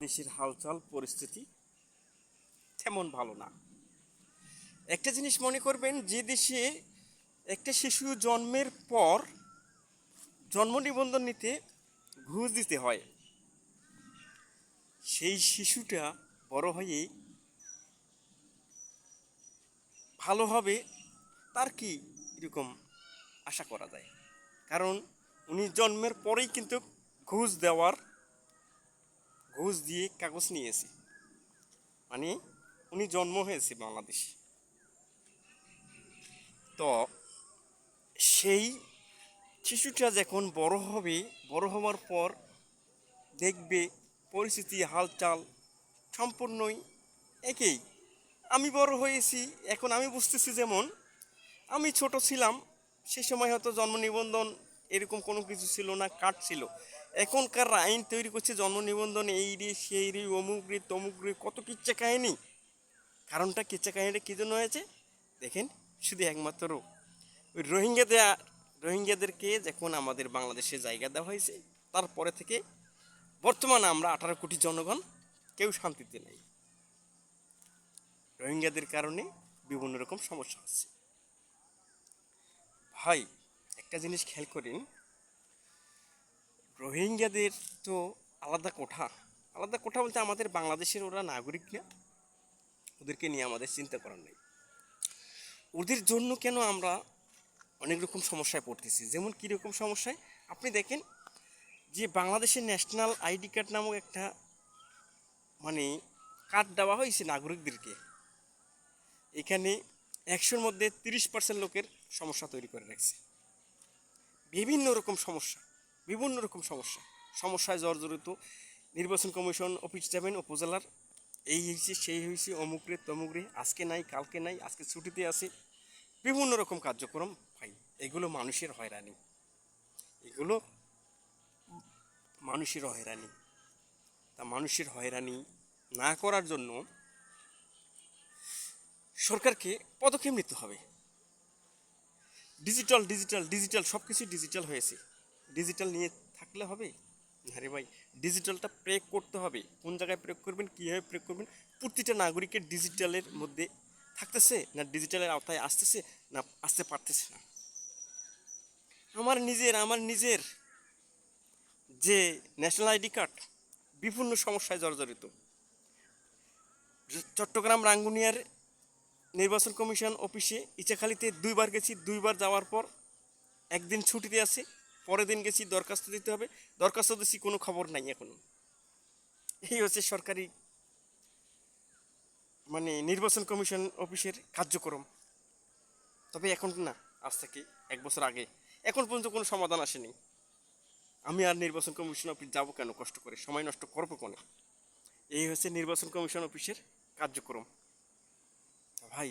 দেশের হালচাল পরিস্থিতি তেমন ভালো না। একটা জিনিস মনে করবেন, যে দেশে একটা শিশু জন্মের পর জন্ম নিবন্ধন নিতে ঘুষ দিতে হয়, সেই শিশুটা বড় হয়ে ভালো হবে তার কি এরকম আশা করা যায়? কারণ উনি জন্মের পরেই কিন্তু ঘুষ দিয়ে কাগজ নিয়েছে, মানে উনি জন্ম হয়েছে বাংলাদেশে। তো সেই শিশুটা যখন বড় হবে, বড় হওয়ার পর দেখবে পরিস্থিতি হালচাল সম্পূর্ণই একই। আমি বড় হয়েছি, এখন আমি বুঝতেছি, যেমন আমি ছোট ছিলাম সে সময় হয়তো জন্ম নিবন্ধন এরকম কোনো কিছু ছিল না, কার্ড ছিল। এখনকার আইন তৈরি করছে জন্ম নিবন্ধন এই রে সেই রে অমুক রে তমুক রে, কত কিচ্ছা কাহিনী। কারণটা কিচ্ছা কাহিনীটা কী জন্য হয়েছে দেখেন, শুধু একমাত্র ওই রোহিঙ্গাদেরকে যখন আমাদের বাংলাদেশে জায়গা দেওয়া হয়েছে, তারপরে থেকে বর্তমানে আমরা 18 কোটি জনগণ কেউ শান্তিতে নেই। রোহিঙ্গাদের কারণে বিভিন্ন রকম সমস্যা হচ্ছে। ভাই, একটা জিনিস খেয়াল করেন, রোহিঙ্গাদের তো আলাদা কোঠা বলতে আমাদের বাংলাদেশের ওরা নাগরিক না, ওদেরকে নিয়ে আমাদের চিন্তা করার নেই। ওদের জন্য কেন আমরা অনেক রকম সমস্যায় পড়তেছি? যেমন কীরকম সমস্যায় আপনি দেখেন, যে বাংলাদেশের ন্যাশনাল আইডি কার্ড নামক একটা মানে কার্ড দেওয়া হয়েছে নাগরিকদেরকে, এখানে 100-র মধ্যে 30% লোকের সমস্যা তৈরি করে রাখছে। বিভিন্ন রকম সমস্যায় জর্জরিত। নির্বাচন কমিশন অফিস যাবেন উপজেলার, এই হয়েছে সেই হয়েছে অমুকরে তমুকরে, আজকে নাই কালকে নাই, আজকে ছুটিতে আছে, বিভিন্ন রকম কার্যক্রম। ভাই, এগুলো মানুষের হয়রানি, এগুলো মানুষের হয়রানি। তা মানুষের হয়রানি না করার জন্য সরকারকে পদক্ষেপ নিতে হবে। ডিজিটাল সব কিছু ডিজিটাল হয়েছে, ডিজিটাল নিয়ে থাকলে হবে? আরে ভাই, ডিজিটালটা প্রয়োগ করতে হবে। কোন জায়গায় প্রয়োগ করবেন, কীভাবে প্রয়োগ করবেন, প্রতিটা নাগরিকের ডিজিটালের মধ্যে থাকতেছে না, ডিজিটালের আওতায় আসতেছে না, আসতে পারতেছে না। আমার নিজের যে ন্যাশনাল আইডি কার্ড বিভিন্ন সমস্যায় জর্জরিত। চট্টগ্রাম রাঙ্গুনিয়ার নির্বাচন কমিশন অফিসে ইচাখালীতে 2বার গেছি, 2বার যাওয়ার পর একদিন ছুটিতে আছে, পরের দিন গেছি দরখাস্ত দিতে হবে, দরখাস্ত দিচ্ছি, কোনো খবর নাই এখনো। এই হচ্ছে সরকারি নির্বাচন কমিশন অফিসের কার্যক্রম। তবে এখন না, আজ থেকে 1 বছর আগে এখন পর্যন্ত কোনো সমাধান আসেনি। আমি আর নির্বাচন কমিশন অফিস যাবো কেন, কষ্ট করে সময় নষ্ট করবো কোনে? এই হচ্ছে নির্বাচন কমিশন অফিসের কার্যক্রম। ভাই,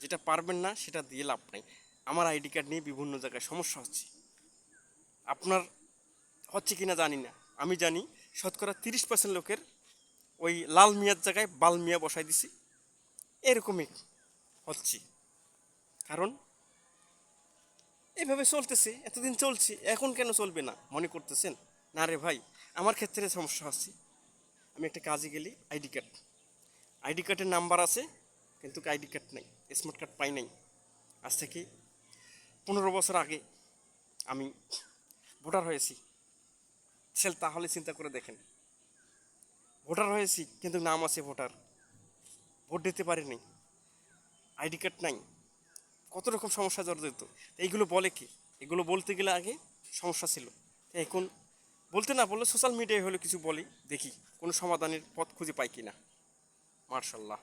যেটা পারবেন না সেটা দিয়ে লাভ নাই। আমার আইডি কার্ড নিয়ে বিভিন্ন জায়গায় সমস্যা হচ্ছে, আপনার হচ্ছে কিনা জানি না। আমি জানি 30% লোকের ওই লাল মিয়ার জায়গায় বাল মিয়া বসাই দিছি, এরকমই হচ্ছে। কারণ এভাবে চলতেছে, এতদিন চলছে, এখন কেন চলবে না মনে করতেছেন? না রে ভাই, আমার ক্ষেত্রে সমস্যা হচ্ছে। আমি একটা কাজে গেলে আইডি কার্ডের নাম্বার আছে, কিন্তু আইডি কার্ড নাই, স্মার্ট কার্ড পাই নাই। আজ থেকে 15 বছর আগে আমি ভোটার হয়েছি। তাহলে চিন্তা করে দেখেন, ভোটার হয়েছি কিন্তু নাম আছে ভোটার, ভোট দিতে পারিনি, আইডি কার্ড নাই, কত রকম সমস্যা জর্জরিত। এইগুলো বলে কি? এগুলো বলতে গেলে আগে সমস্যা ছিল, এখন বলতে না বললে সোশ্যাল মিডিয়ায় হলে কিছু বলি, দেখি কোনো সমাধানের পথ খুঁজে পাই কিনা। মার্শাল্লাহ।